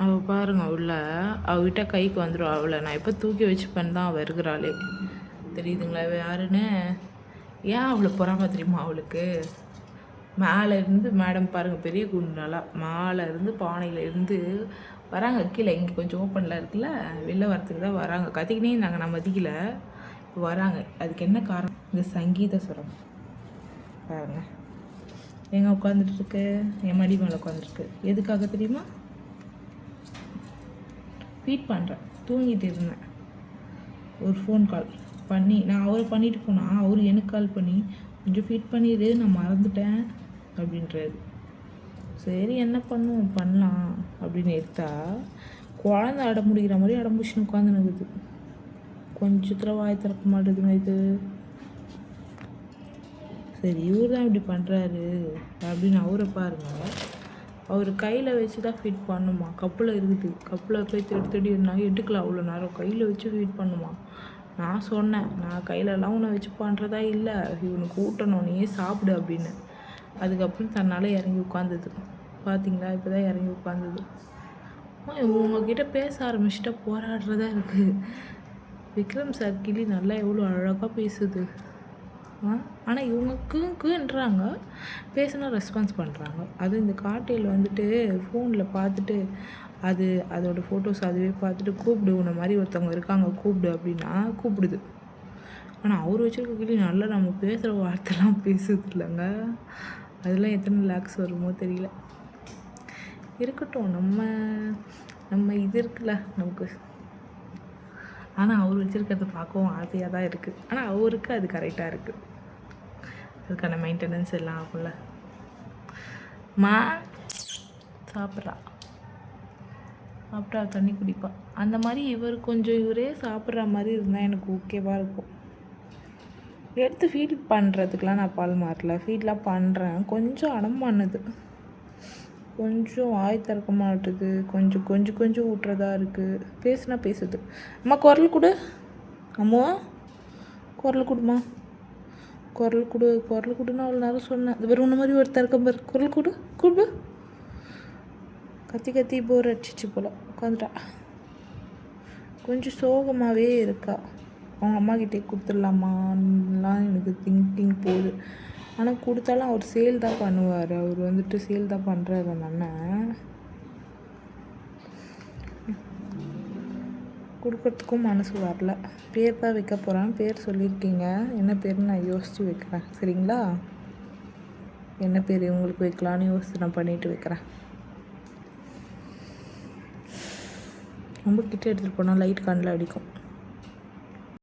அவள் பாருங்க உள்ள அவகிட்ட கைக்கு வந்துடும். அவளை நான் எப்போ தூக்கி வச்சுப்பேன்னு தான் அவள் இருக்கிறாளே. தெரியுதுங்களா யாருன்னு? ஏன் அவளை பொறாம தெரியுமா அவளுக்கு? மேலே இருந்து மேடம் பாருங்கள், பெரிய குண்டாலா மேலே இருந்து பானையில் இருந்து வராங்க கீழே. இங்கே கொஞ்சம் ஓப்பனில் இருக்குல்ல, வெளில வரத்துக்கு தான் வராங்க. கத்திக்கினே நாங்கள் நான் மதிக்கல, இப்போ வராங்க. அதுக்கு என்ன காரணம்? இந்த சங்கீத சுரம் பாருங்க எங்கே உட்காந்துட்டுருக்கு, என் மடி மேலே உட்காந்துருக்கு. எதுக்காக தெரியுமா? ஃபீட் பண்ணுறேன். தூங்கிட்டு இருந்தேன், ஒரு ஃபோன் கால் பண்ணி நான் அவரை பண்ணிட்டு போனால் அவர் எனக்கு கால் பண்ணி கொஞ்சம் ஃபீட் பண்ணிடு, நான் மறந்துட்டேன் அப்படின்றாரு. சரி என்ன பண்ணுவோம், பண்ணலாம் அப்படின்னு எடுத்தா குழந்தை அடம் முடிக்கிற மாதிரி அடம் பிடிச்சின்னு உட்காந்துனுக்குது. கொஞ்சத்தில் வாய் திறக்க மாட்டேதுங்க இது. சரி இவர் தான் இப்படி பண்ணுறாரு அப்படின்னு அவரை பாருங்க. அவர் கையில் வச்சு தான் ஃபீட் பண்ணுமா, கப்பில் இருக்குது, கப்பில் போய் தேடி இருந்தாங்க எடுக்கலாம். அவ்வளோ நேரம் கையில் வச்சு ஃபீட் பண்ணுமா. நான் சொன்னேன், நான் கையிலலாம் உன்னை வச்சு பண்ணுறதா இல்லை, இவனுக்கு ஊட்டணும், நீயே சாப்பிடு அப்படின்னு. அதுக்கப்புறம் தன்னால் இறங்கி உட்காந்துது. பார்த்தீங்களா, இப்போ தான் இறங்கி உட்காந்துது. உங்ககிட்ட பேச ஆரம்பிச்சுட்டா போராடுறதா இருக்குது. விக்ரம் சார் கிளி நல்லா எவ்வளோ அழகாக பேசுது. ஆனால் இவங்க குன்றாங்க, பேசினா ரெஸ்பான்ஸ் பண்ணுறாங்க. அது இந்த காட்டையில் வந்துட்டு ஃபோனில் பார்த்துட்டு அதோடய ஃபோட்டோஸ் அதுவே பார்த்துட்டு கூப்பிடு, உன்ன மாதிரி ஒருத்தவங்க இருக்காங்க கூப்பிடு அப்படின்னா கூப்பிடுது. ஆனால் அவர் வச்சுருக்க கிளி நல்லா நம்ம பேசுகிற வார்த்தைலாம் பேசுது இல்லைங்க. அதெல்லாம் எத்தனை லேக்ஸ் வருமோ தெரியல. இருக்கட்டும், நம்ம இது இருக்குல்ல நமக்கு. ஆனால் அவர் வச்சுருக்கிறத பார்க்கவும் ஆசையாக தான் இருக்குது. ஆனால் அவருக்கு அது கரெக்டாக இருக்குது. அதுக்கான மெயின்டெனன்ஸ் எல்லாம் ஆகும்ல. சாப்பிட்றா தண்ணி குடிப்பா. அந்த மாதிரி இவரே சாப்பிட்ற மாதிரி இருந்தால் எனக்கு ஓகேவாக இருக்கும். எடுத்து ஃபீல் பண்ணுறதுக்கெலாம் நான் பால் மாறல, ஃபீட்லாம் பண்ணுறேன். கொஞ்சம் அடம் பண்ணுது, கொஞ்சம் வாய் திறக்க மாட்டுது, கொஞ்சம் ஊட்டுறதா இருக்குது. பேசுனா பேசுது. அம்மா குரல் கொடு, அம்மா குரல் கொடுமா, குரல் கொடுன்னு அவ்வளோ நேரம் சொன்னேன். அது வேறு ஒன்று மாதிரி ஒருத்தர் இருக்க பாரு, குரல் கொடு. கத்தி போர் அடிச்சிச்சு போல் உட்காந்துட்டா. கொஞ்சம் சோகமாகவே இருக்கா. அவங்க அம்மாக்கிட்டே கொடுத்துடலாமான்லாம் எனக்கு திங்கிங் போகுது. ஆனால் கொடுத்தாலும் அவர் சேல் தான் பண்ணுவார். அவர் வந்துட்டு சேல் தான் பண்ணுறாரு. அந்த அண்ணன் கொடுக்கறதுக்கும் மனசு வரல. பேர் தான் வைக்க போகிறேன். பேர் சொல்லியிருக்கீங்க, என்ன பேர்னு நான் யோசித்து வைக்கிறேன். சரிங்களா? என்ன பேர் இவங்களுக்கு வைக்கலான்னு யோசித்து நான் பண்ணிவிட்டு வைக்கிறேன். ரொம்ப கிட்ட எடுத்துகிட்டு போனால் லைட் கண்ணில் அடிக்கும்.